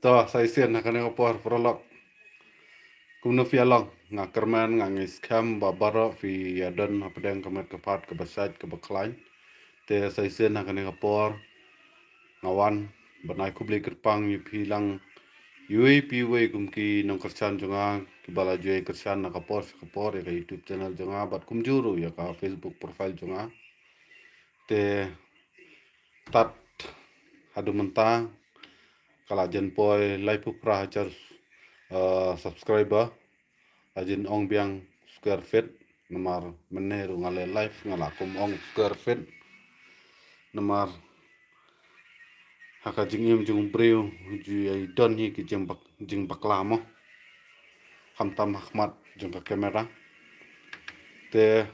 to sai sian na kaneng opor prolog kumno fialong nga kerman nga scam babaro fi yadon apedang kamet kepat ke besait ke beklain te sai sian na kaneng opor ngawan banai kubli kerpang yu pilang yui piwe kumki nong kersan jonga kibala jue kersan na kapor ya ka YouTube channel jonga bat kumjuru ya ka Facebook profile jonga te tat hadu mentang kala jen poi live pra hajar subscriber ajin ong biang square feet nomor meneru ngale live ngalakum ong square feet nomor haka jingim jung breu ju ai don hi ki jing baklamo hamtam ahmad jung ka kamera te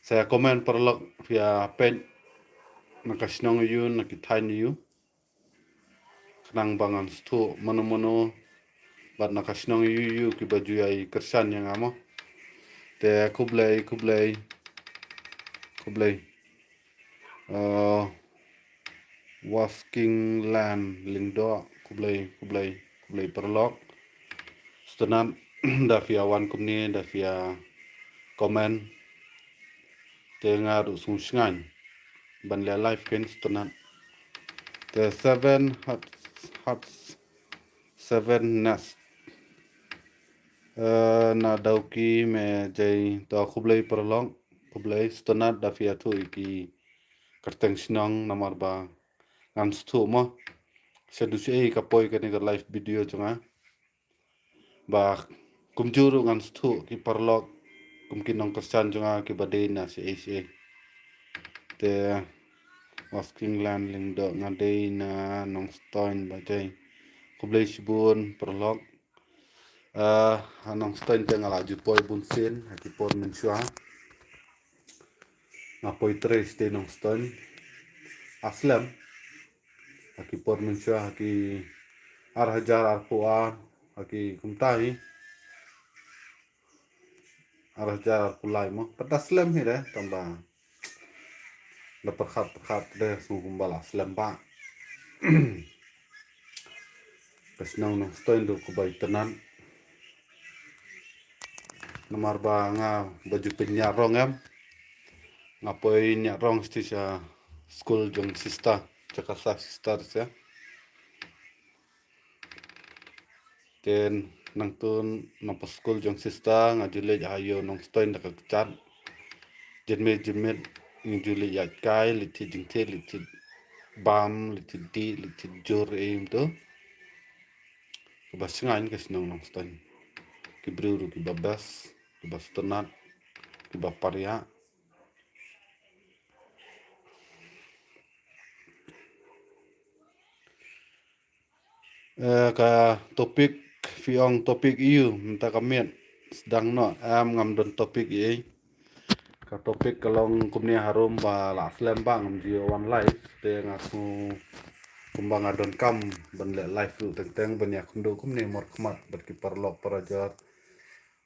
saya komen perlok via pen nakasnong yu nakitain yu kenang bangan stu mono bat nakasnong yu ki baju ai kersan yang amo te kublai wasking land lingdo kublai perlok setenan da via wan kumni da via komen te ngaru sungsngan ban le live ken setenan te hot seven nest na dauki me jai to kublai setenan da via tu iki kerteng sinong nomor ba ngan stu mo sedusi kapoi kan ga live video jonga ba kumjuru ngan stu ki perlok kumkin nong kersan jonga ki badena si te wasking land lingdo ngadena nong stoin ba jai kublai sibun perlok anong stoin te ngala jupoi bunsin haki por mensua ngapoi tres te nong stoin aslam haki por mensua haki ar hajar ar puar haki kumtahi ar hajar ar pulai mo pataslam hire tambah na perkat deh sungguh balas lempak kasnau nong stoin do kubai tenan nomor ba nga baju penyarong em ngapoi nyarong stisa school jong sista Jakarta sister ya ten nang tun nang school jong sista ngajule ayo nong stoin da kacat jemet ngajule ya kai liti jingte liti bam liti di liti jor em to kebasingan kasnau nong stoin kibruru kibabas kibastenat kibaparia ka topik fiong topik iu minta kamian sedang no am ngam don topik i ka topik kalong kumni harum ba la slam bang jio one life te ngaku kumbang adon kam ban le life lu teng ban ya kundo kumni mor kmat bat ki parlok parajar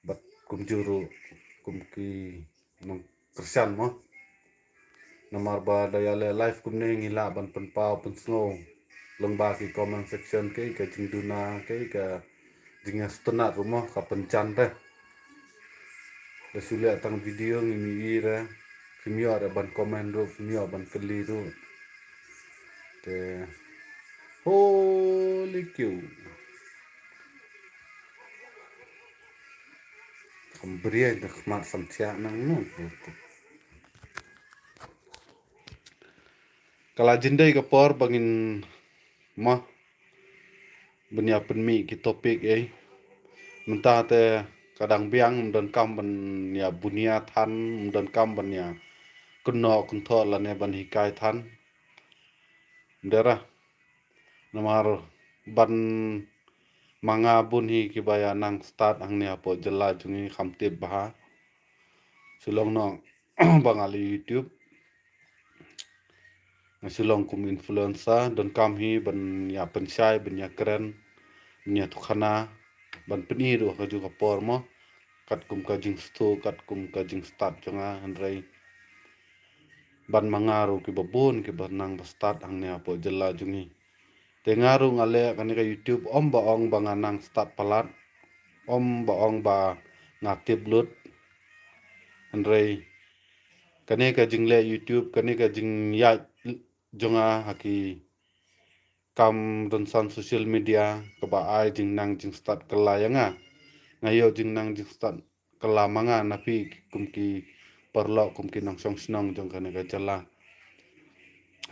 bat kumjuru kumki nong kersan mo nomor ba daya le life kumni ngila ban penpau pen snow lomba ki comment section ke jingduna ke jingas tenat rumah ka pencan teh da sulia tang video ngimi ira kimio ada ban komen ru kimio ban keli ru te holy cow kambria da khmat samtia nang nu kala jindai ka por bangin mah benya penmi ki topik mentah te kadang biang dan kam ban ya bunia than dan kam ban ya kuno kunto lane ban hikai than dera namar ban manga bun hi kibaya nang start ang ni apo jela jungi khamtip baha silong no bangali YouTube silong kum influencer dan kam hi ban ya pensai ban ya keren ban ya tukhana ban peniru ka juga por mo kat kum ka jing stu kat kum ka jing start jonga handrai ban mangaru ki babun ki banang start ang ne apo jela jungi te ngaru ngale kani ka YouTube om ba ong ba nganang start palat om ba ong ba ngaktif lut andrei kani ka jingle YouTube kani ka jing ya jonga haki kam don san social media ka ba ai jing nang jing start kelayanga ngayo jing nang jing start kelamanga napi kumki perlo kumki nang song snong jong kani ka jela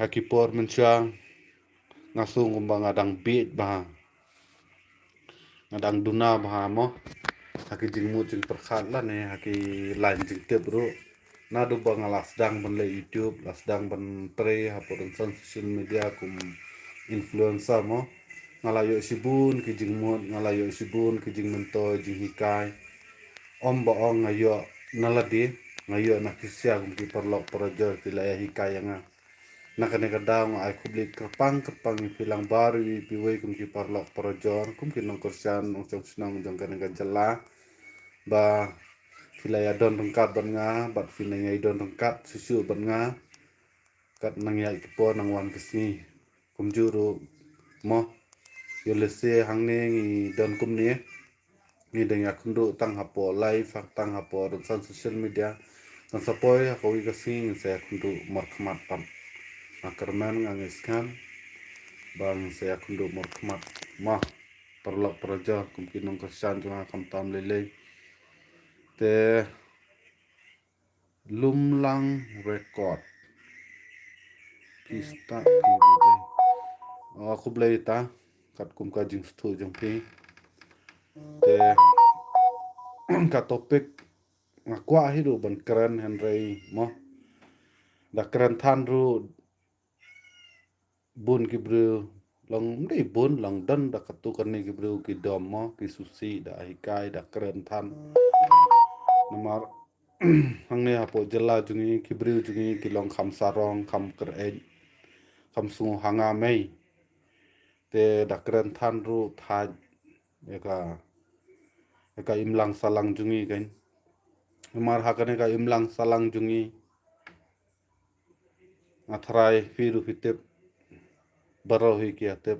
haki por mensya ngasung kumba ngadang beat bah ngadang duna bah mo haki jing mu jing perkhat lah ne haki lain jing tip bro na du ba ngalas dang ban le YouTube las dang ban pre hapon san social media kum influencer mo ngalayo sibun ki jing mut ngalayo sibun ki jing mento jing hikai om ba ong ngayo naladi ngayo nakisya kum ki perlok projo ki laya hikai yang nakane kadang ay kubli kerpang kerpang pilang baru piwai kum ki parlok projon kum ki nong kursian nong chong sinong jong kane jela ba filaya don rengkat ban nga bat filaya don rengkat susu ban nga kat nang ya ipo nang wan kesni kum juru mo yolese hangne ngi don kum ni ngi deng ya kundu tang hapo live tang hapo don san social media dan sapoy ko wi kasing saya kundu markmat pan akarman ngangiskan bang saya kundu markmat mah perlok praja kumkin nong kersan junga kam tam lele te lumlang record kista ki aku blay ta kat kum ka jing stu jong pi te ka topik ngakwa hidu ban keren henrei mo da keren than ru bun ki bru long dei bun long dan da katu kan ni ki bru ki dom mo ki susi da hikai da keren than namar hangne hapo jela jungi ki bru jungi ki long kham sarong kham keren kham su hanga mei te da keren than ru thaj eka imlang salang jungi kan namar hakane ka imlang salang jungi athrai firu hitep baro hi ki atep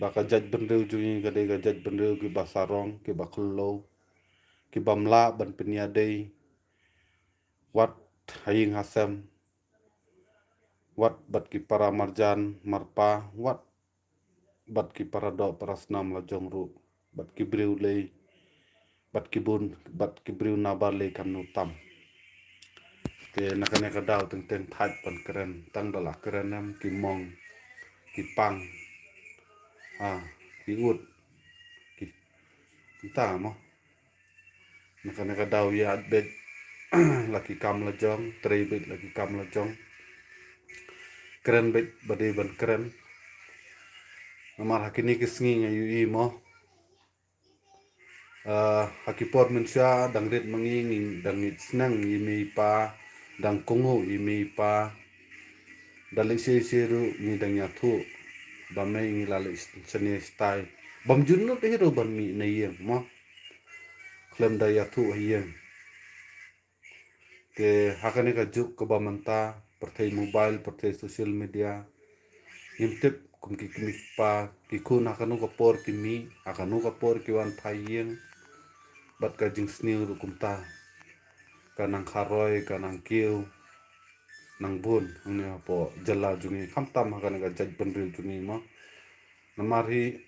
baka jaj benreu jungi kade ka jaj benreu ki basarong ki bakullo ki bamla ban peniadei wat haying hasem wat bat ki para marjan marpa wat bat ki para do parasnam la jongru bat ki breu lei bat ki bun bat ki breu nabar lei kan nutam ke nakane ka daw teng teng thaj pan keren tang dala kerenem ki mong ki pang ki ut ki ta mo nakane ka daw ya bet laki kam la jong trei bet laki kam la jong keren bet bade ban keren namar hakini kisngi ngayu i mo hakipot mensya dang rit manging dang it snang yimi pa dang kungu yimi pa dalik seru ni dang ya thu bamai ngi lale seni style bam junno te hero ban mi na yeng mo klem da ya thu yeng ke hakane ka juk ke bamanta perthai mobile perthai social media yimtep kum ki kimik pa ki kun hakanu ka por kimi hakanu ka por ki wan thai yeng bat ka jing sniu ru kumta kanang kharoi kanang kiu nang bun hangni po jala jungi khamtam hakane ka jaj bandri jungi mo namari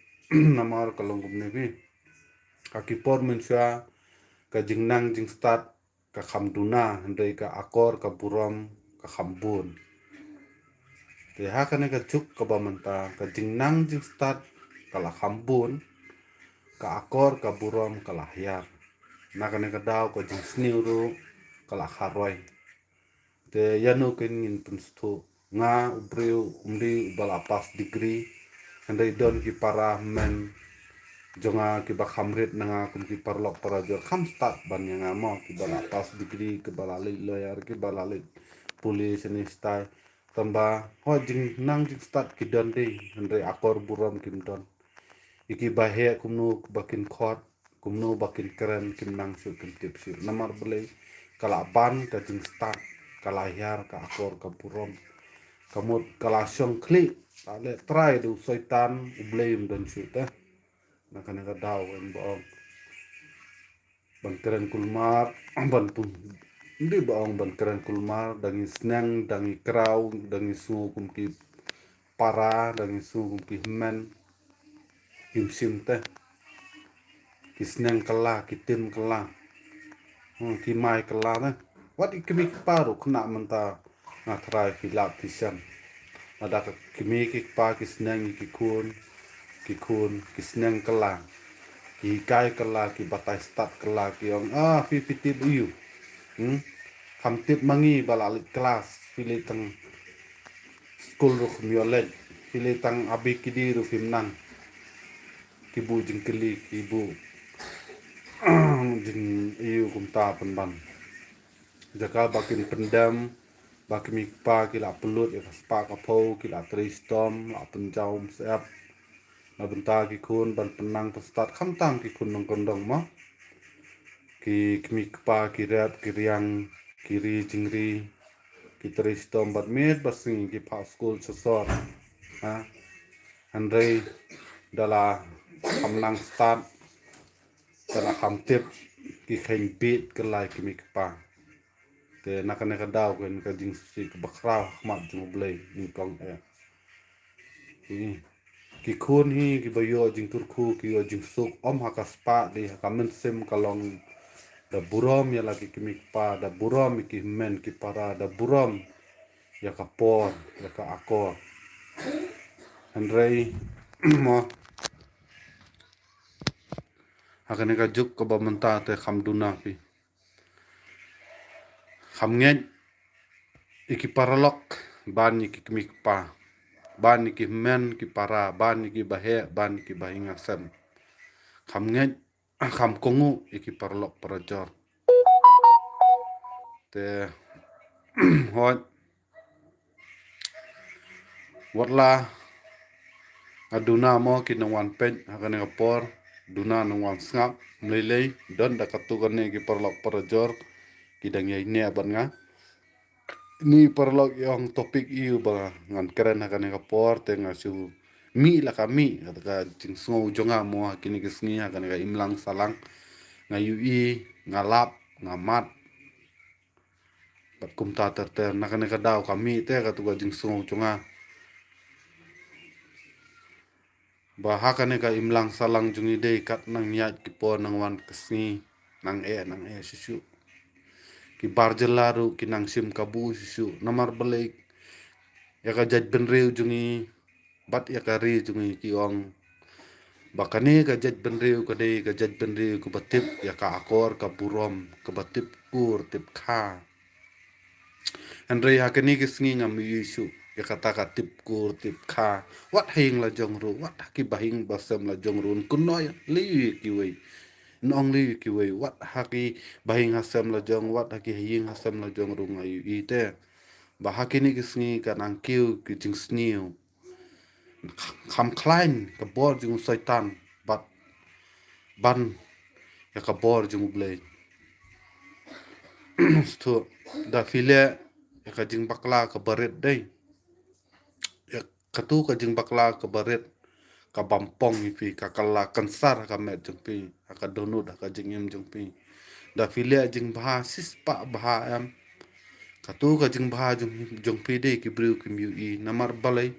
namar kalong kumne bi kakipor mensya ka jingnang jing start ka khamduna handai ka akor ka buram ka khambun te hakane ka juk ka bamanta ka jingnang jing start kala khambun ka akor ka buram kala hyar nakane ka daw ka jing sniuru kala kharoi te yanu ken ngin punstu nga ubreu umri bala pas degree handai don ki para men jonga ki ba khamrit nanga kum ki parlok para jor kham start ban nga mo ki bala pas degree ki bala le lawyer ki bala le police ni style tamba ho jing nang jing start ki don de handai akor buram kim don iki bahe kumnu bakin khot kumnu bakin keren kim nang su kim tip su namar bele kala ban ka jing start kalahir ka akor ka burom kamut kalasyon kli ale try du soitan blame don syuta nakane ka daw en boong ban keren kulmar ban pun hindi boong ban keren kulmar dangi snang dangi kraw dangi su kum ki para dangi su kum ki men himsim te ki snang kala ki tim kala ki mai kala ne wat ikimik paru kena menta ngatrai hilap tisan ada kimi ki pa ki snang ki kun ki snang kala ki kai kala ki batai start kala ki ong pipiti buyu kam tip mangi balalit kelas pilih tang school ru miolet pilih tang abi kidi ru fimnang kibu jingkeli kibu jing iu kumta penban jaka bakin pendam bakin mikpa kila pelut ya spa kapau kila tristom la penjaum seap la benta ki kun ban penang pestat kamtang ki kun nong kondong ma ki mikpa ki rat ki riang kiri jingri ki tristom bat met basing ki pa school sosor ha andrei dala kamnang start dala kamtip ki khain bit kelai ki mikpa te nakane ka daw ken ka jing si ka bakraw mat jung blay ni kong ki khun hi ki bayo jing turku ki yo jing suk om haka spa di haka men sim kalong da burom ya lagi ki mikpa da burom ki men ki para da burom ya ka por ya ka akor andrei mo hakane ka juk ko ba menta te khamduna pi khamngen iki paralok ban iki mikpa ban iki men ki para ban iki bahe ban iki bahinga sem khamngen kham kongu iki paralok parajor te hot watla aduna mo kinangwan pen hakane kapor duna nangwan ngap mlelei don da katukane ki paralok parajor kidang yai ne ban nga ni parlog yang topik iu ba ngan keren hakane kapor te ngasu mi la kami ka jing sngo jonga mo kini kisngi hakane ka imlang salang ngayu i ngalap ngamat bat kum ta ter nakane ka daw kami te ka tu ka jing sngo jonga ba hakane ka imlang salang jungi de kat nang nyat ki po nang wan kisngi nang e susu ki barjelaru ki nang sim kabu susu namar balik ya ka jaj benreu jungi bat ya ka ri jungi ki ong bakane ka jaj benreu ka de ka jaj benreu ku batip ya ka akor ka burom ka batip kur tip kha andre hakani ki sngi ngam yisu ya kata ka tip kur tip kha wat hing la jong ru wat ki bahing basam la jong run kunoy li ki wei nong li ki wei wat haki bahing hasam la jong wat haki hing hasam la jong ru ngai ite ba hakini ki sngi ka nang kiu ki jing sniu kham klein ka bor jung saitan bat ban ya ka bor jung blay sto da file ya ka jing bakla ka baret dai ya katu ka jing bakla ka baret ka bampong ipi ka kala kansar ka met jung pi ka donut ka jing em jung pi da file jing bha sis pa bha am katu ka jing bha jung pi de ki bru ki mu i namar balai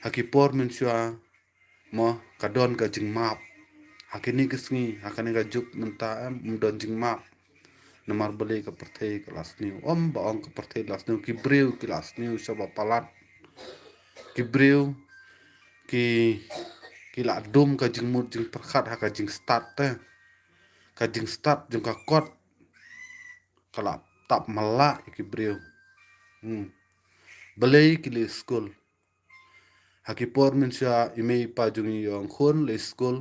haki por men shua mo kadon ka jing map hakini kisngi hakani ka juk menta am don jing map namar bale ka perthei kelas niu om ba ong ka perthei kelas niu ki breu kelas niu saba palat ki breu ki la dum ka jing mut jing perkhat ha ka jing start te ka jing start jing ka kot kala tap mala ki breu bale ki le school haki por men sha imei pa jungi yong khon le school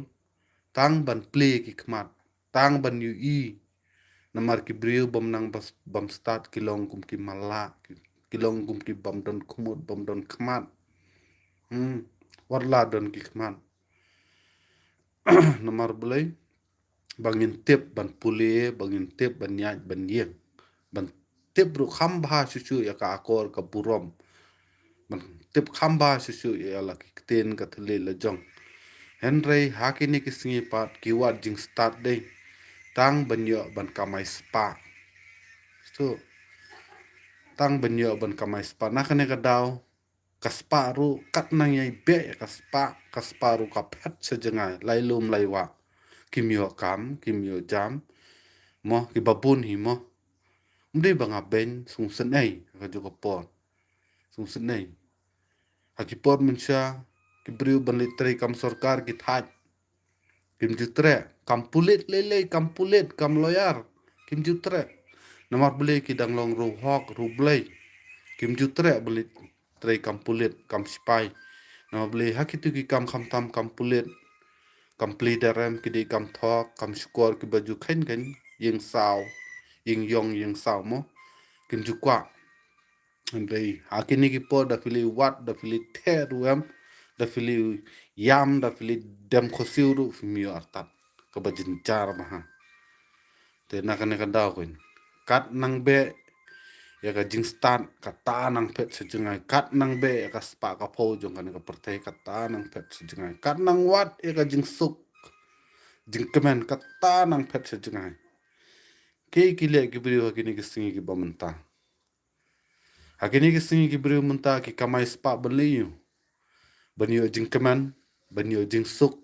tang ban play ki khmat tang ban yu i namar ki breu bom nang bam start kilong kum ki mala kilong kum ki bam don kumut bam don khmat warla don ki khmat namar belai bangin tip ban pule bangin tip ban nyaj ban yeng ban tip bro khamba susu ya ka akor ka burom man tip khamba susu ya la ki ten ka thele la jong henry hakini ki singi pat ki wat jing start day tang banyo ban kamai spa so tang banyo ban kamai spa nakane ka daw ka spa ru kat nang yai be ka spa ru ka phat se jangai lai lum lai wa kimyo kam kimyo jam mo ki babun hi mo mde banga ben sung senai ka jo ka por sung senai hakipot mensha ki briu ban litre kam sarkar ki thaj kim jutre kam pulit lele kam pulit kam loyar kim jutre namar beli ki danglong ru hok ru blei kim jutre beli tre kam pulit kam spai namar beli hakitu ki kam kham tam kam pulit kam pliderem ki di kam thok kam skor ki baju khen khen yeng sao yeng yong yeng sao mo kim jukwa andrei hakini ki po da fili wat da fili the ruam da fili yam da fili dem khosiu ru mi artat ka bajin char ma te nakane ka daw kuin kat nang be ya ka jing stan ka ta nang phet se jingai kat nang be ya ka spa ka pho jong kan ka pertai ka ta nang phet se jingai kat nang wat ya ka jing suk jing kemen ka ta nang phet se jingai ke ki le ki bri hakini ki singi ki bamanta hakini ki singi ki bri munta ki kamai spa beliu banyo jing kemen banyo jing suk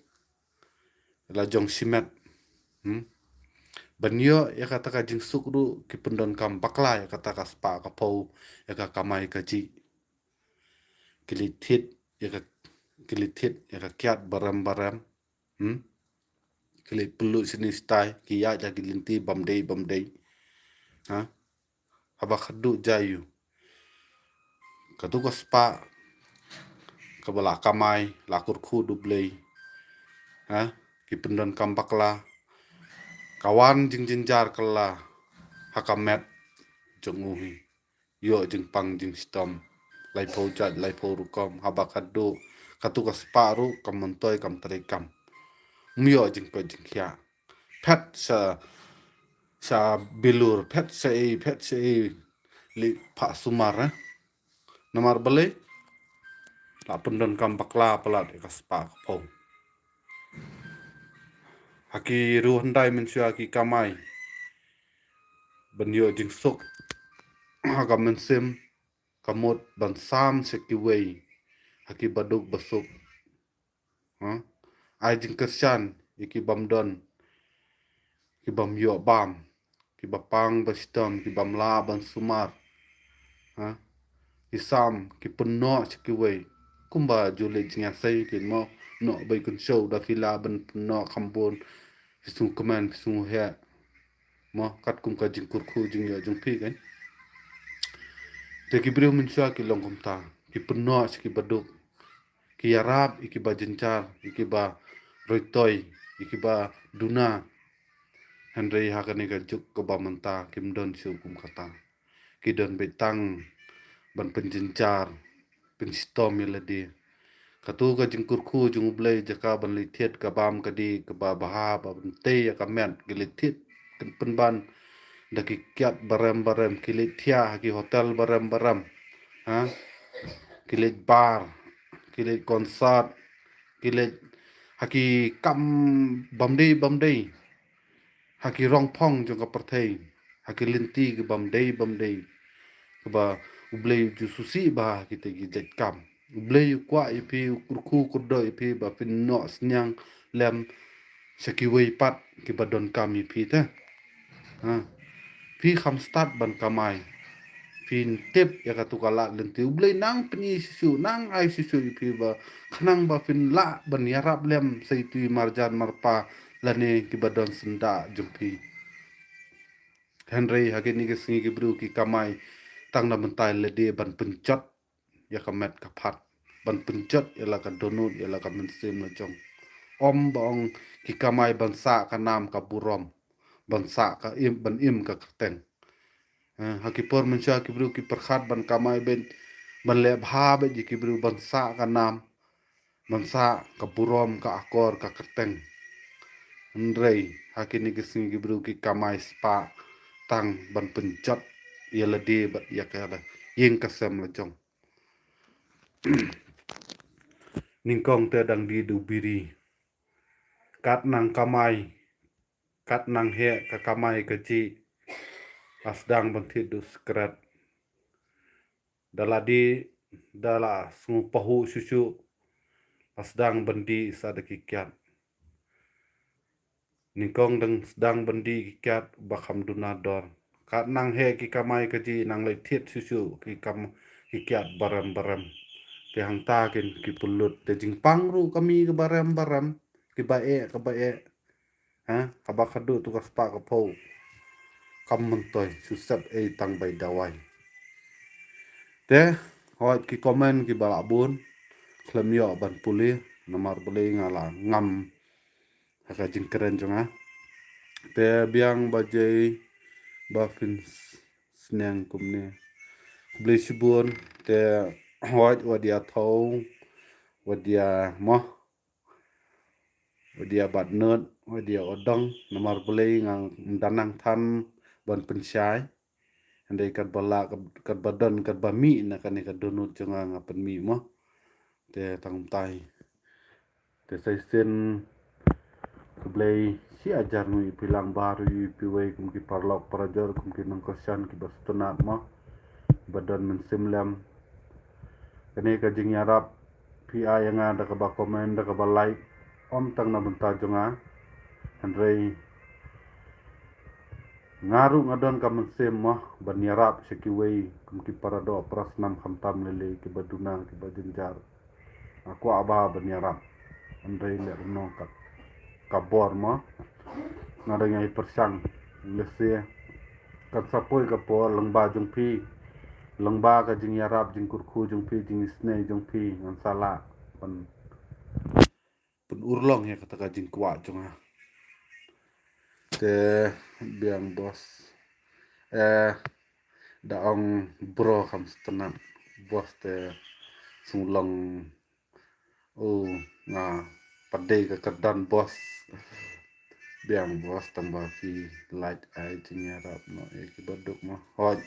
la jong simet banyo ya kata ka jing suk ru ki pendon kam bakla ya kata ka spa ka pho ya ka kamai ka ji kilithit ya ka kilithit ya ka kiat baram baram kilit pelu sini stai ki ya ja kilinti bam day ha haba khadu jayu katu ka spa ka bala kamai lakur khu dublei ha ki pendon kam bakla kawan jing jinjar kala hakamet jonguhi yo jing pang jing stom lai pho jat lai pho rukom haba khadu katu ka spa ru kam montoy kam trekam mio jing ko jing kya phat sa bilur phat sa li pha sumar namar bale la pendon kam bakla pelat ka spa pho haki ru handai mensua ki kamai banyo jing sok ha mensem kamot ban sam sekiwei haki baduk basuk ha ai jing kersan iki bamdon ki bam yo bam ki bapang bastam ki bamla ban sumar ha ki sam ki punno sekiwei kumba jule jinga sai ki mo no bai kun show da fila ban no khambon fisung kaman fisung he mo kat kum ka jing kurkhu jing yo jing phi kan te ki breu min sha ki longum ta ki punno ki baduk ki yarab iki ba jinchar iki ba roitoy iki ba duna henry hakani ka juk ko ba manta kim don su kum kata ki don betang ban penjincar pin storm yeladi katu ka jingkur khu jung blai jaka ban li thiet ka bam ka di ka ba baha ba ban te ya ka men ki li thiet kin pen ban da ki kyat barem barem ki li thia ki hotel barem barem ha ki li bar ki li concert ki li haki kam bam day haki rong phong jong ka perthei haki linti ki bam day ba ublei ju susi ba ki te ki jet kam ublei kwa ipi kurku kurdo ipi ba pin no snyang lem saki wei pat ki ba don kam ipi te ha pi kham start ban kamai pin tip ya ka tukala lenti ublei nang pini sisu nang ai sisu ipi ba khnang ba pin la ban yarap lem sei tu marjan marpa lane ki ba don senda jumpi henry hagini ki singi ki bru ki kamai tang na mentai le de ban pencot ya ka met ka phat ban pencot ya la ka donut ya la ka mensim na jong om bong ki kamai ban sa ka nam ka burom ban sa ka im ban im ka teng hakipor mensha ki bru ki perkhat ban kamai ben ban le bha be ji ki bru ban sa ka nam ban sa ka burom ka akor ka keteng ndrei hakini ki singi ki bru ki kamai spa tang ban pencot ia ledi bat ia kala yeng kasam la jong ningkong te dang di du biri kat nang kamai kat nang he ka kamai ka ci asdang bantit du skrat daladi dala sungu pahu susu asdang bandi sada kikiat ningkong deng sedang bandi kikiat bakam dunador kat nang he ki kamai ka ci nang le thiet susu ki kam kikiat baram ki hang takin ki pulut te jing pangru kami ke baram ki bae ha kabakadu tu kaspa ka po kam mentoy susap tang bai dawai te hoi ki komen ki balabun klem yo ban puli nomor beli ngala ngam haka jing keren jonga te biang bajai bafin sneng kumne beli sibun te hoi wadia thau wadia moh wadia bat nut wadia odong nomor beli ngang danang than ban pensyai andai kat bala kat badan kat bami na kan kat donut jonga ngapen mi mo te tang tai te sai sen keblai si ajar nui pilang baru piwai kum ki parlok parajar kum ki nang kosan ki bastunat mo badan men simlam kene ka jing yarap pi a yang ada ka ba komen da ka ba like om tang na bunta jonga andrei ngaru ngadon ka mensim mo ban yarap sekiwai kum ki parado prasnam khamtam lele ki baduna ki badinjar aku aba ban yarap andrei le no ka kabor mo ngadanya persang lesia kat sapoi ka po lengba jong pi lengba ka jing yarap jing kurku jong pi jing isne jong pi ngan sala pen urlong ya kata ka jing kwa jong te biang bos daong bro kam stenan bos te sulong nga padai ka kedan bos biang bos tambah fi light ai jing yarap no ki baduk mo hoj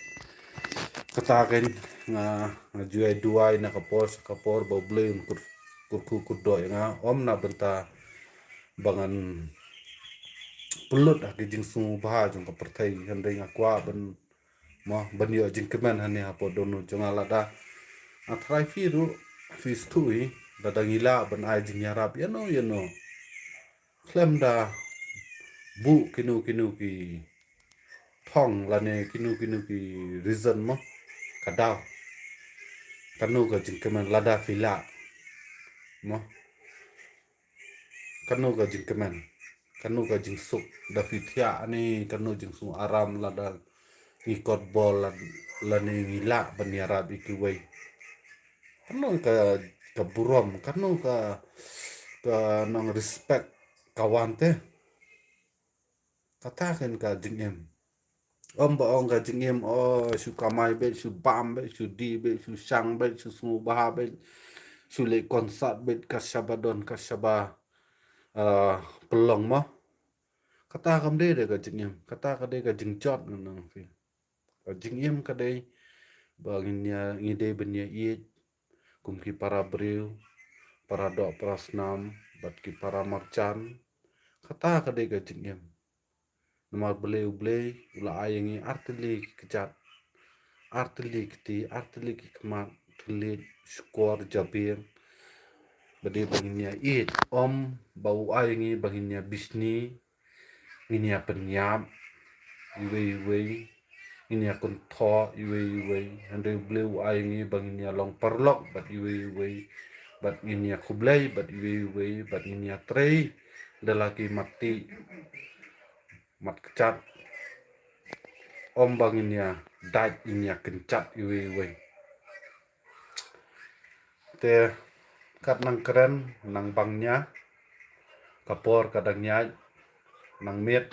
katakin nga juai duai na kapor ba blem kurku kudoy nga om na benta bangan pulut ki jing sungu bah jong ka perthai handai nga kwa ban mo ban yo jing keman hane apo dono jong ala da atrai fi ru fi stui da dangila ban ai jing yarap yano klem da bu kinu ki thong lane kinu ki reason mo kadao kanu ka jing keman lada fila mo kanu ka jing keman kanu ka jing suk da fithia ani kanu jing su aram lada ikot bol lane ngila ban yarap ikiwai kanu ka burom kanu ka nang respect kawan te katakan ka jingem om ba ong ka jingem su kamai be su bam be su di be su sang be su sungu bah be su le konsat be kasabadon kasaba pelong mo kata kam de ka jingem kata ka de ka jingjot nang fi ka jingem ka de baginya ngide benya i kumki para breu para do prasnam bat ki para marchan kata ka de ka jingem nomor bleu ula ayengi artili kejat artili ki kemat tulit skor jabir bade baginya it om bau ayengi baginya bisni ini penyam iwe ini akun tho iwe ande bleu ayengi baginya long perlok bat iwe bat ini kublai bat iwe bat ini trei lelaki mati mat kecat om banginnya dait ini kencat iwe te kat nang keren nang bangnya kapor kadangnya nang miet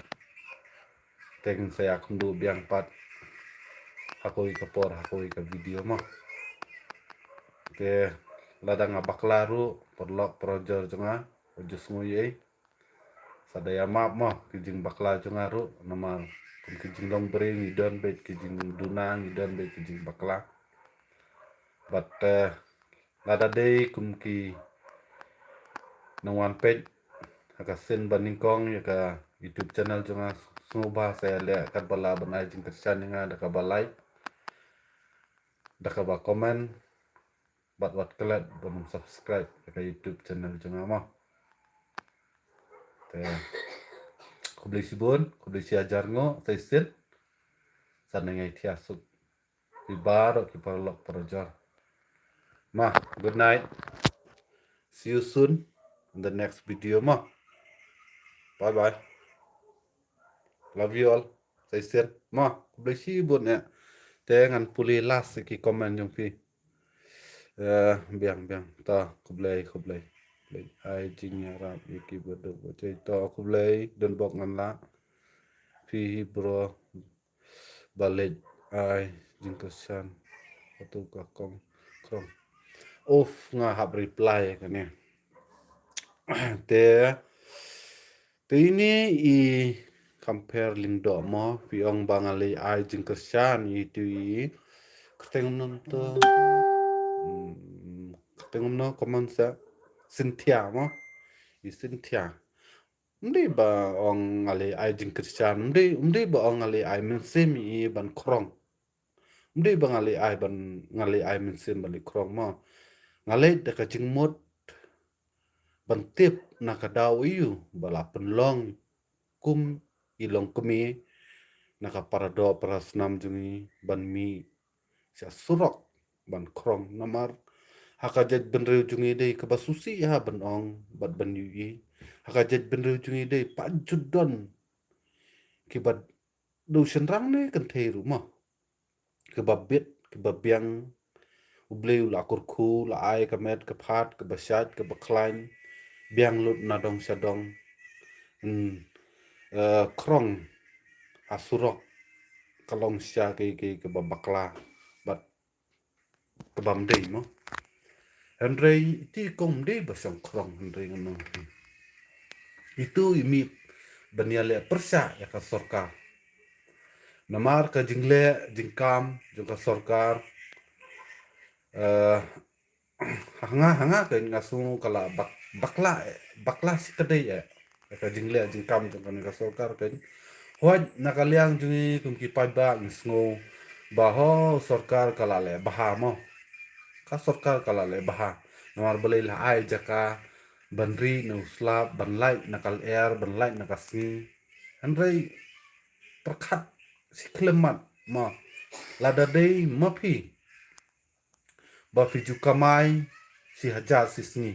teng saya kundu biang pat hakoi kapor hakoi ka video mah te ladang abak laru perlok projer jonga ojus ngoye sadaya maaf mo kijing bakla jungaru nama kijing long bering idon bet kijing dunang idon bet kijing bakla but lada day kumki nangwan page hakasin baningkong ya ka YouTube channel junga sumubah saya lihat kat bala banai jing kersan nga daka balai daka ba komen wat kelat belum subscribe ke YouTube channel junga mah te kubli sibun kubli siajar ngo taisit sana ngai tiasuk ibaro ki parlok projor mah good night see you soon in the next video mah bye bye love you all taisit mah kubli sibun ya tengan puli las ki komen jong pi biang ta kublai ai jing arab iki bodo boce to kublai don bok ngan la pi bro balik ai jing kesan atau ka kong krong off nga hab reply kan ya te ini i compare ling do mo pi ong bangali ai jing kesan itu i keteng non to keteng no common sa Cynthia mo i Cynthia mdi ba ong ali ai jing Christian mdi ba ong ali ai men semi i ban krong mdi ba ngali ai ban ngali ai men sem bali krong mo ngali de ka jing mot ban tip na ka daw iu bala penlong kum ilong kumi na ka parado parasnam jungi ban mi sia surok ban krong namar hakajat benreu jungi dei ka basusi ha ban ong bat ban yu hakajat benreu jungi dei pajudon kibat do senrang ne kan thei rumah kebabit kebabiang ubleu la kurku la ai kamet kaphat kabasat kabaklain biang lut nadong sadong krong asurok kalong sia ke kababakla bat kabam dei mo Henry ti kong dei basang krong Henry ngono itu imi baniale persa ya ka sorkar namar ka jingle jingkam juga sorkar hanga ke ngasu kala bakla si kadai ya ka jingle jingkam juga ka sorkar kan hoj nakaliang jungi kumki paiba ngisngo baho sorkar kala le baha mo ka sorkar kala le baha namar balai la ai jaka banri no slab banlai nakal air banlai nakasni andrei terkat si klemat ma lada dei mapi ba fiju kamai si hajar si sni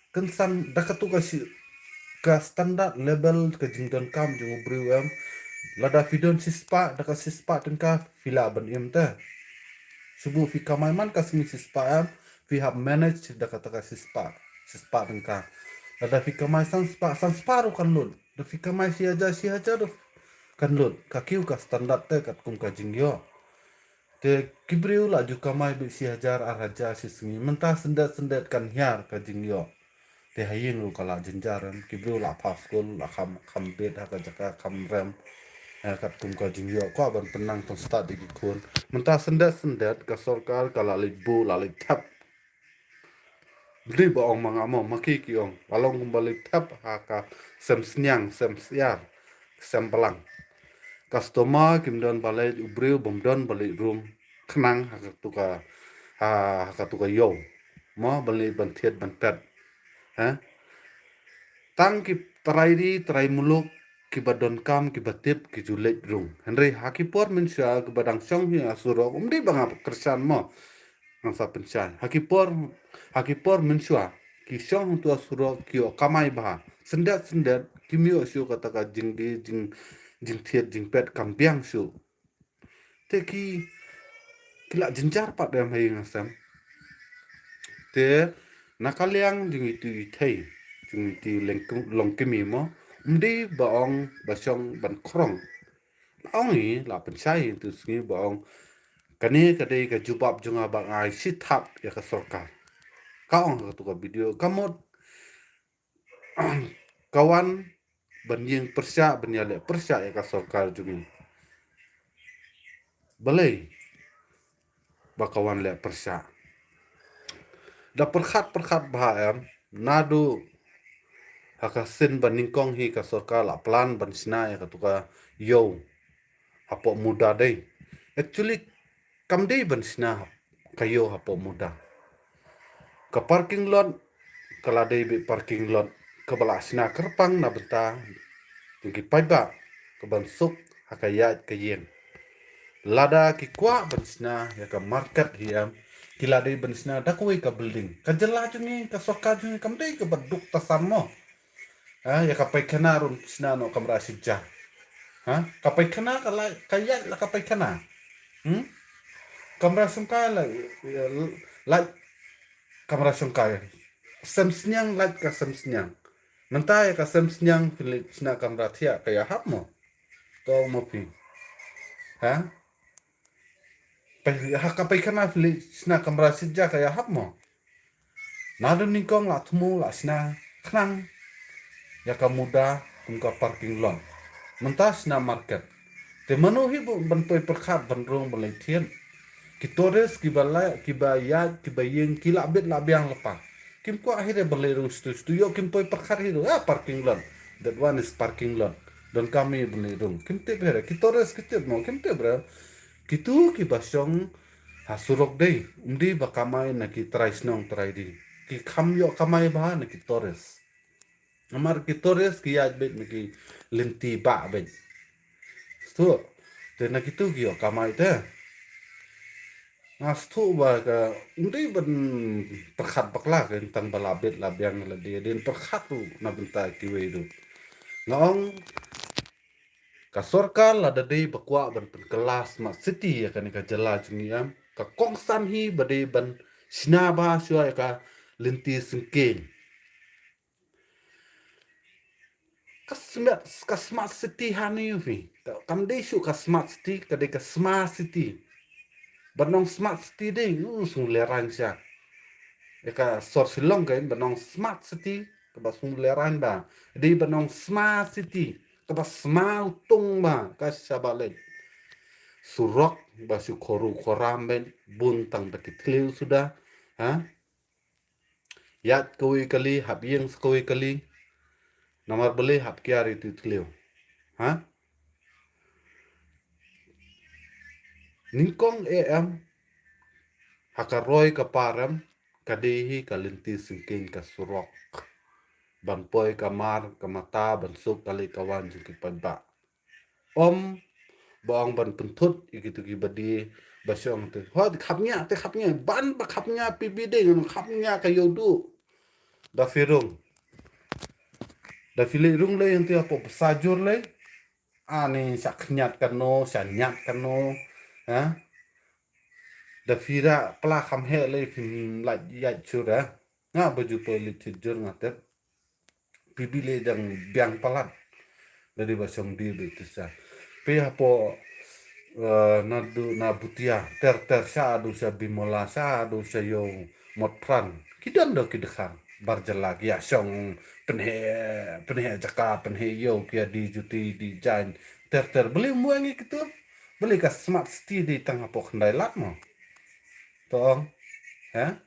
kensan dakatu ka si ka standard level ka jingdan kam jung briwem lada fidon si spa daka si spa tengka fila ban im ta subu fi kamai man ka smi si spa am fi have managed daka taka si spa tengka lada fi kamai san spa ro kan lun da fi kamai si hajar kan lut ka kiu ka standard te kat kum ka jingyo te kibriu la ju kamai bi si hajar araja si smi menta sendat kan hiar ka jingyo te hayin lu kala jenjaran kibriu la paskul la kham bet ha ka jaka kham rem kat kum ka jingyo ko ban penang tong start di kun menta sendat ka sorkar kala libu la tap beli ba ong mangamo maki ki ong balong kumbali tap ha ka sem siar sem pelang customer kimdon balai ubreu bomdon balai room khnang hakatuka yo mo balai bantiet bantet ha tang ki trai muluk ki badon kam ki batip ki julek room henry hakipor mensya ki badang song hi asuro umdi banga kersan mo angsa pensan hakipor mensya ki song tu asuro ki kamai bah sendat kimio syu kataka jing thiet jing pet kampiang su te kila jinjar pat dem hai ngasam te nakaliang jing itu thei jing itu long kemi mo mdi baong basong ban krong ong ni la pensai tu sni baong kane kadai ka jubab junga bang ai sithap ya ka sorkar ka ong ka tu ka video kamot kawan benying persya benyale persya ya ka sarkar jumi balai bakawan le persya da perkhat bahaam nadu haka sin baningkong hi ka sarkar la plan ban sina ya ka tuka yo hapo muda dei actually kam dei ban sina kayo hapo muda ka parking lot kala dei be parking lot ka bala sina kerpang na benta tinggi paiba ka ban suk haka ya ka yen lada ki kwa bansna ya ka market hiam kila dei bansna dakoi ka building ka jela juni ka soka juni kam dei ka baduk tasan mo ha ya ka pai khana run sna no kamra sija ha ka pai khana ka la ka ya la ka pai khana kamra sungka la kamra sungka samsnyang la ka samsnyang nanta ya ka samsnyang filik sna kamra thia ka ya hap mo to mo pi ha hakapai kana fili sna kamera sija kaya hap mo nado ningkong la tumu la sna khnang ya ka muda kumka parking lot mentas na market te manu hi banpoi perkhat banrong balai thien ki tores ki balai ki bayat ki bayeng ki la bet la biang lepa kim ko akhirnya balai rung stu yo kim poi perkhat hi parking lot that one is parking lot dan kami balai rung kim te bere ki tores ki te mo kim te bere kitu ki basong hasurok dei bakamai na ki traisnong traidi ki khamyo kamai ba na ki tores amar ki tores ki yaj bet na ki linti ba bet stu te na kitu ki kamai te nas tu ba ka ban perkhat bakla ka tang balabet la biang la dia den perkhat tu na benta ki wedu ngong ka sorkar la da dei bakwa ban kelas ma city ya kan ka jala juniam ka kongsan hi bade ban sina ba shua ka linti singking ka smart city hani yufi kam dei shu ka smart city ka de ka smart city banong smart city dei sung leran sya ya ka sor silong kan banong smart city ka ba sung leran ba dei banong smart city ka ba smart tung ba ka shabale surok basu koru koramben buntang takitliu sudah ha yat koi kali habieng koi kali namar beli hap kiari titliu ha ningkong em hakaroi kaparam kadehi kalinti singking ka surok banpoi kamar kamata bansuk kali kawan jukit padba om bong ban pentut ikitu ki badi basyong te hot khapnya ban ba khapnya pibide khapnya kayodu da firung da filirung le yang tia pop sajur le ani saknyat kano sanyat kano ha da fira pla kham he le fin la ya chura nga baju poli tijur ngatet pibile dang biang palat dari basyong di betisa pe hapo na butia ter sa adu sa bimola sa adu sa yo motran kidan do kidkhang barjala ya song penhe jaka penhe yo kia di juti di jain ter beli muangi gitu beli ka smart city di tengah pok ndai lat mo tong ha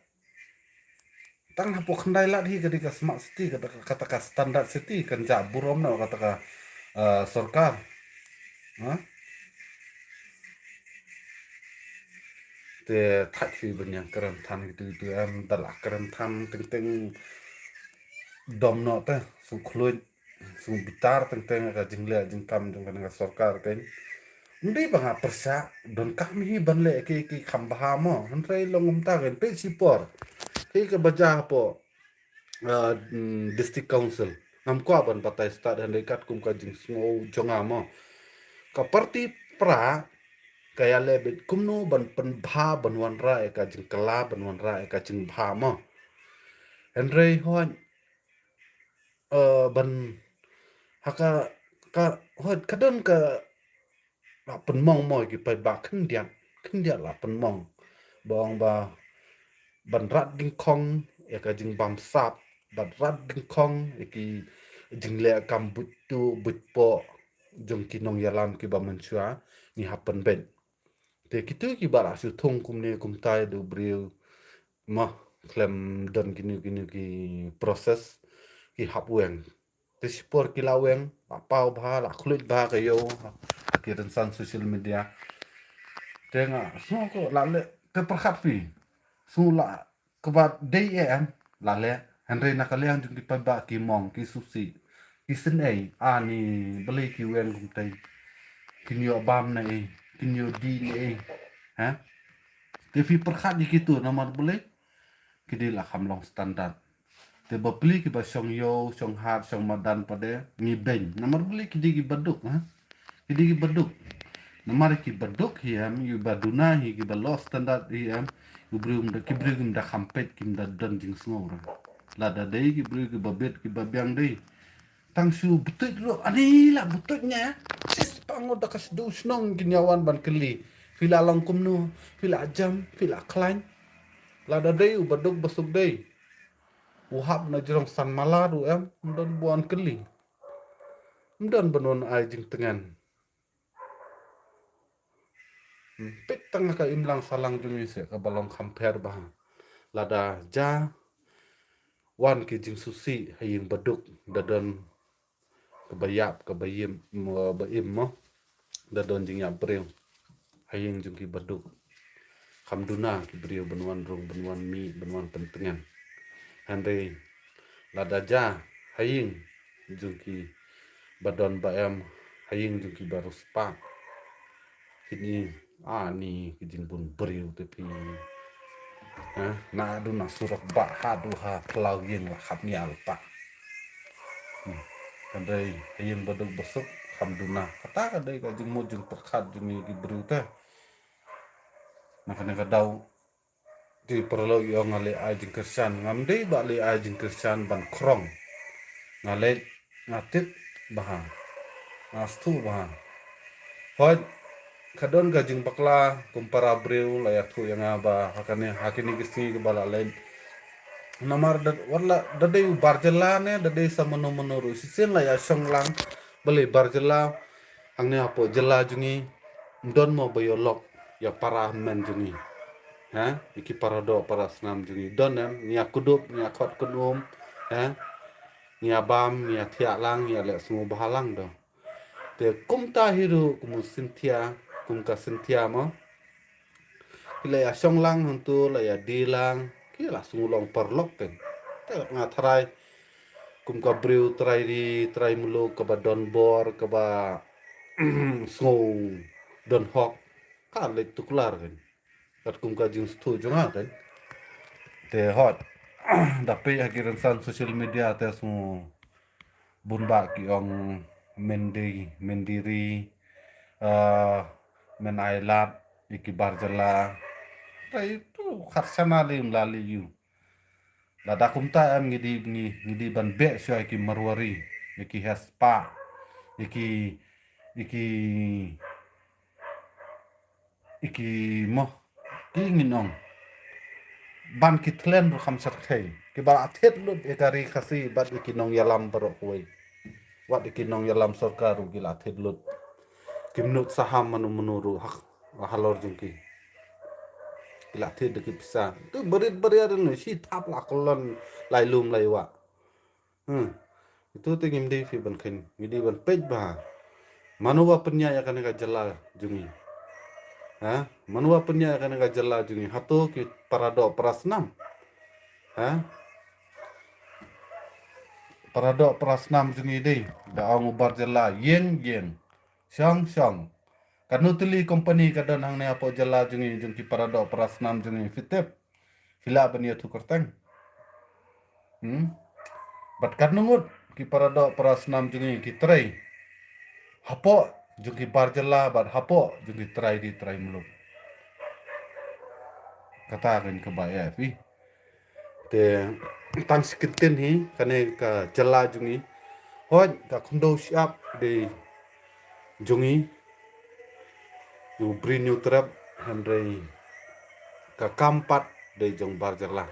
tengah pok ndai lat hi ka smart city kata ka standard city kan ja burom na kata ka sarkar ha te thak fi banyang karam than gitu am dalak karam than teng dom no ta su khluj su bitar teng ka jingle jingkam jong kan sarkar kan ndi banga persa don kami hi banle ki khambha mo hanrai longum ta kan pe sipor hi ka baja po district council nam kwa ban patai start han kat kum ka jing smo jonga mo ka parti pra kaya lebet kumno ban pen bha ban wan ra ka jing kala ban wan ra ka jing bha mo henry hon ban haka ka hot kadon ka la pen mong mo ki pai ba khn dia la pen mong bong ba ban rat ding kong ya ka jing bam sap ban rat ding kong ki jingle kam butu butpo jong kinong yalam ki ba menchua ni happen ben te kitu ki bara su thong kumne kumtai do briu ma klem don gini ki proses ki hapweng te sipor ki laweng pau bha la khluit ba ka yo ki ren san social media te nga so ko la le te perkhat fi su la kebat day em la le henry nakalian jung di pa ki mong ki susi ki sen ai ani beli ki wen kum tai kinyo bam na e kinyo di ni e ha te fi perkhat di kitu nomor boleh kidi la kham long standard te ba pli ki ba song yo song hat song madan pade ni ben nomor boleh kidi ki baduk ha kidi ki baduk nomor ki baduk hiam yu baduna hi ki ba low standard hiam yu brum da khampet kim da don jing snor la da dei ki bru ki ba bet ki ba byang dei tang su butut lo ani la bututnya sis pango da kas du snong ginyawan ban keli fila long kumnu fila jam fila klain la da dei u baduk basuk dei uhap na jerong san maladu em mdon buan keli mdon benon ai jing tengan pek tengah ka imlang salang jumi se ka balong kamper bah lada ja wan ki jing susi haying baduk dadon kebayap kebayim baim mo dadon jing ya breu haying jung ki baduk kamduna ki breu benuan rong benuan mi benuan pentengan handai lada ja haying jung ki badon baem haying jung ki barus pa kini ni kijing bun breu te pi na adu na surak ba ha du ha plau yin la khap ni alpa kadai haying baduk besuk hamduna kata kadai ka jing mo jing perkhat jing ni ki breu te makanya kadau di perlu yo ngale a jing kersan ngamde ba le a jing kersan ban krong ngale ngatit baha ngastu baha hoi kadon gajing bakla kumpara breu la ya thu yang aba hakini gisi ke bala lain namar warla dade barjela ne dade samono monoru sisen la ya songlang beli barjela angne apo jela jungi don mo bayolok ya para men jungi ha iki parado para snam jungi don nia kudup nia khot kunum ha nia bam nia thia lang nia le sungu bahalang do te kumta hiru kumu sintia kumka sintia mo kila ya songlang huntu la ya dilang kila sungulong perlok ten te nga trai kum ka breu trai mulu ka ba don bor ka ba snow don hok ka le tuklar kan kat kum ka jing stu junga kan te hot dapat akiran san social media te su bunba ki ong mendiri men ailat iki barjala itu kharsana lim lali yu lada kumta am ngidi ban be syo iki marwari iki haspa iki iki iki mo ki nginong ban kitlen ru kham sar khai ki ba athet lut ekari khasi bat iki nong yalam baro koi wat iki nong yalam sarkar ru gila athet lut kimnut saham manu hak halor jungki gila athet de pisa tu berit no si tap la kolon lai lum lai wa itu tu ngimdi fi ban khin ngidi ban pej ba manuwa penya ya kan ka jala jungi ha manuwa penya kan ka jala jungi hato ki parado prasnam ha parado prasnam jungi dei da ang ubar jala yen syang kanutili company kadon hang ne apo jala jungi parado prasnam jungi fitep fila bania tu kerteng bat kanungut ki parado prasnam jungi ki trai hapo jungi barjala bat hapo jungi trai muluk kata kan ke baya fi te tang skitin hi kane ka jala jungi hoj ka kundo siap de jungi yu brin yu trap handrei ka kampat de jong barjala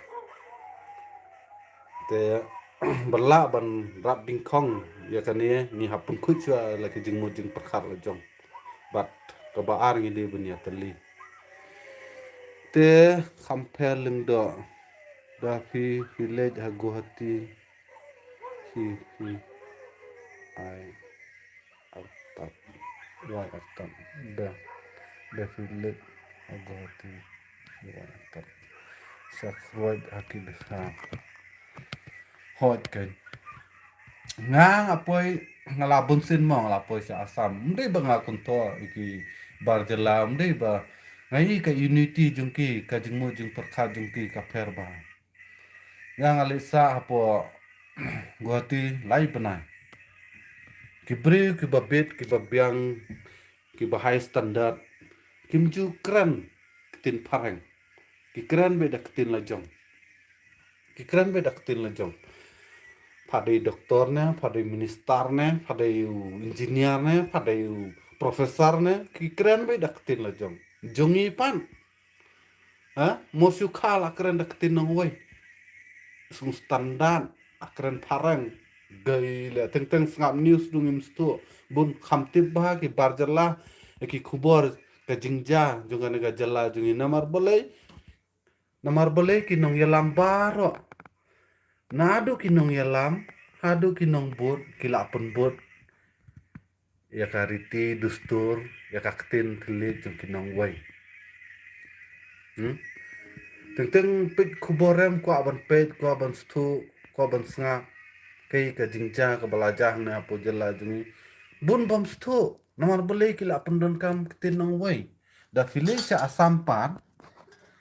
te bala ban rap bingkong ya kan ni hapun kuchwa la ke jing mo jing perkar la jong bat ka ba ar ngi de bunya tali te compare leng do da fi village ha guhati fi ai artab wa artab da fi village ha guhati wa artab sakroid hakil ha hot kan ngang apoi ngalabun sin mo ngalapoi sa asam mde ba nga kunto iki barjala mde ba ngai ka unity jungki ka jingmo jing perkha jungki ka pherba yang alisa apo guati lai benai kibri ki babet ki babyang ki ba high standard kimju kran tin pareng ki kran be dak tin lajong ki kran be dak tin lajong padai doktornya, padai ministernya, padai engineernya, padai profesornya, keren be daketin lah jong. Jongi pan, Mosu kal akren daketin nang woi. Sung standar akren parang. Gila, teng sengap news dungim stu. Bun khamtib bah ki barjala, ki kubor ke jingja, jungan ga jala jungi namar boleh ki nong yalam baro. Nadu ki nong yalam, hadu ki nong bot, kilapun bot, ya ka riti dustur ya ka ketin telit jung kinong wai teng pit kuborem ko aban pet ko aban stu ko aban snga kai ka jingja ka balajah na apo jela jungi bun bam stu namar boleh kila pendon kam ketin nong wai da file sa asampan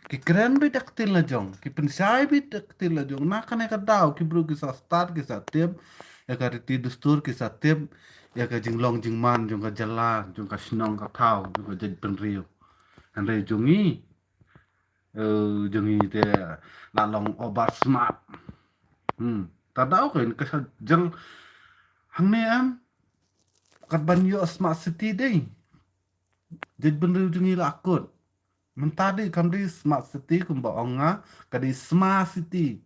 ki keren bi dak tin la jong ki pensai bi dak tin la jong na kane ka daw ki bru ki sa start ki sa tep ya ka riti dustur ki sa tep ya ka jinglong jingman jong ka jala jong ka sinong ka thau jong ka jed penriu andre jongi jongi te la long obat smart ta daw ko ka sa jeng hang ne am kat ban yo smart city dei jed penriu jongi la akut mentadi kamdi smart city kumba onga kadi smart city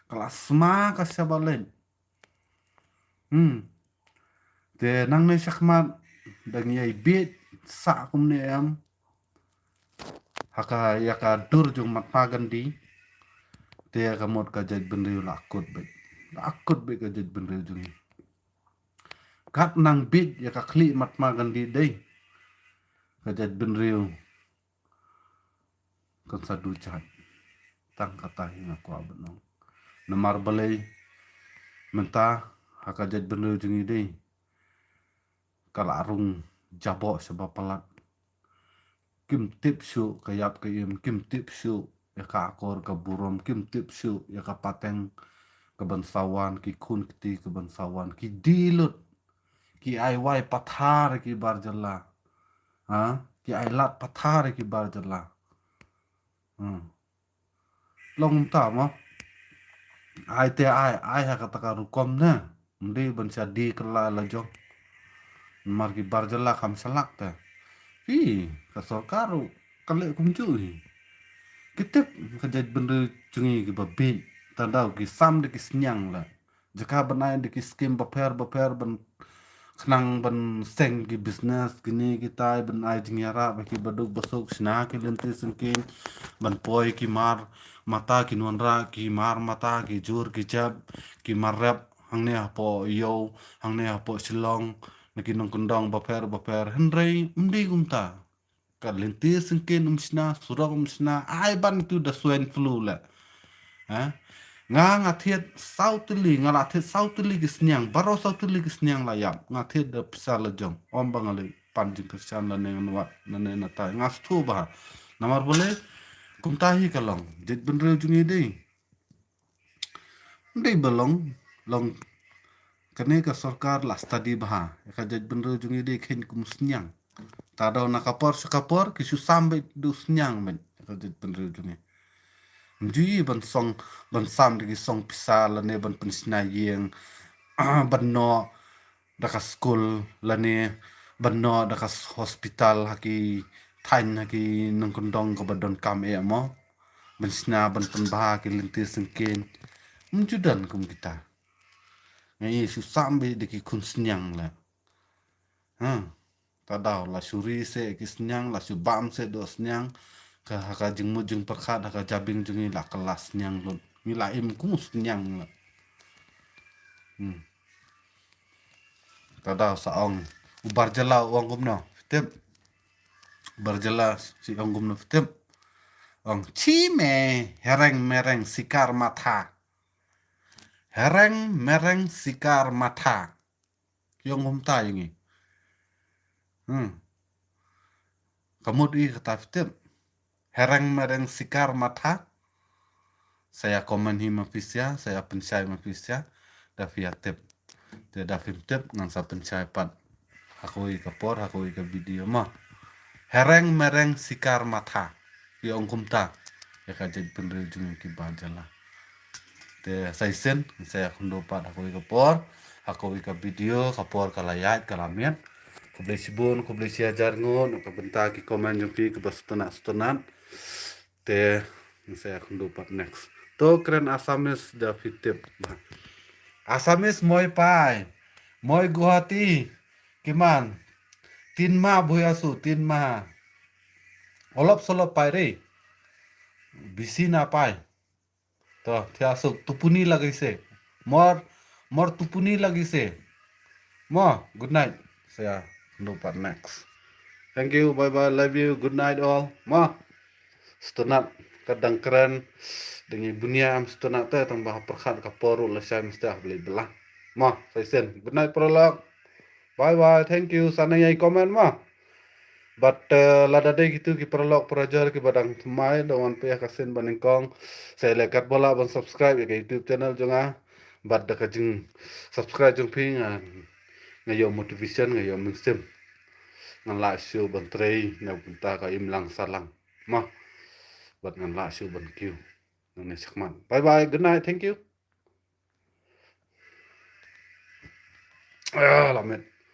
kala smart ka sabalen te nang ne sakmat dang yai bit sa kum ne am haka yaka dur jung mat pagandi te ka mot ka jaj benriu lakut be ka jaj benriu jung kat nang bit yaka kli mat pagandi dei ka jaj benriu kan sadu chat tang kata hinga ko abnong namar balai menta haka jaj benriu jung dei kala arung jabo sebab pelat kim tip su kayap kayim kim tip su ya ka akor ka burom kim tip su ya ka pateng ke bansawan ki kun kti ke bansawan ki dilut ki ai wai pathar ki barjala ki ai lat pathar ki barjala long ta mo ai te ai ha kata ka rukom na mde bansa di kala la jo mar ki barjala kam salak ta ka sorkaru kale kumju kitip kajat bener cungi ki babi tandau ki sam de ki senyang la jaka benai de ki skim baper ben kenang ben seng ki business kini kita ben ai jingyara baki baduk basuk sna ki lenti sengkin ben poi ki mar mata ki nonra ki mar mata ki jur ki jab ki marap hangne apo yo hangne apo silong naki nong kundong baper henrei mdi gumta kad lentir sengkin umsna surang umsna ai ban tu da swine flu la nga ngathiet sautli nga lathiet sautli kisnyang baro sautli kisnyang la yap ngathiet da psal la jong om bangali panjing kristian la ne wat na ne na ta nga stu ba namar bole kumtahi kalong jet benre jungi dei belong long kene ka sarkar la study bah ka jet benre jungi dei khen kum snyang tadaw nakapor sakapor kisu sambe du snyang men kajet penru jungi ji ban sam de song pisa la ne ban pensna yeng ban no daka school la ne ban no daka hospital haki thain haki nang kondong ko badon kam e mo ban sna ban pen ba ki lintir sengkin menjudan kum kita ngai su sambe de ki kun senyang la tadau la suri se ki senyang la su bam se do senyang ka haka jing mu jing perkhat haka jabing jungi la kelas senyang lun mi la im ku senyang la tadau saong ubar jela uang gumno tep berjelas si ong gumno tep ong cime hereng mereng sikar mata hereng mereng sikar mata yung humta yungi Kemudian kata tip hereng mereng sikar mata saya komen hima fisya saya pensai mafisya da via tip da film tip nang sa pensai pat hakui kapor hakui ke video mah hereng mereng sikar mata yung kumta ya kajid penrejung ki bajala te saisen saya kundo pat hakui kapor hakui ke video kapor kalayat kalamian kublai sibun kublai siajar ngon ka benta ki komen yung ki ke bastunan te saya kundo pat next to keren asamis da fitip asamis moi pai moi guhati kiman tinma buyasu tinma olop solop pai re bisi na pai to thiasuk tupuni lagi se mor tupuni lagi se mo good night saya lupa next thank you bye bye love you good night all mo stunat kadang keren dengan bunia am stunat te tambah perkhat kaporu lesai mesti beli belah mo saya sen good night prolog bye bye thank you sana yai komen mo but lada deh gitu ki prolog perajar ki badang thumai dawan pe kasin baningkong saya lekat bola ban subscribe ya ke YouTube channel jonga but da kajing subscribe jong ping ngayo motivation ngayo mungsim ngan la show ban trei na punta ka im lang salang ma bat ngan la show ban kiu ngan sakman bye bye good night thank you lamet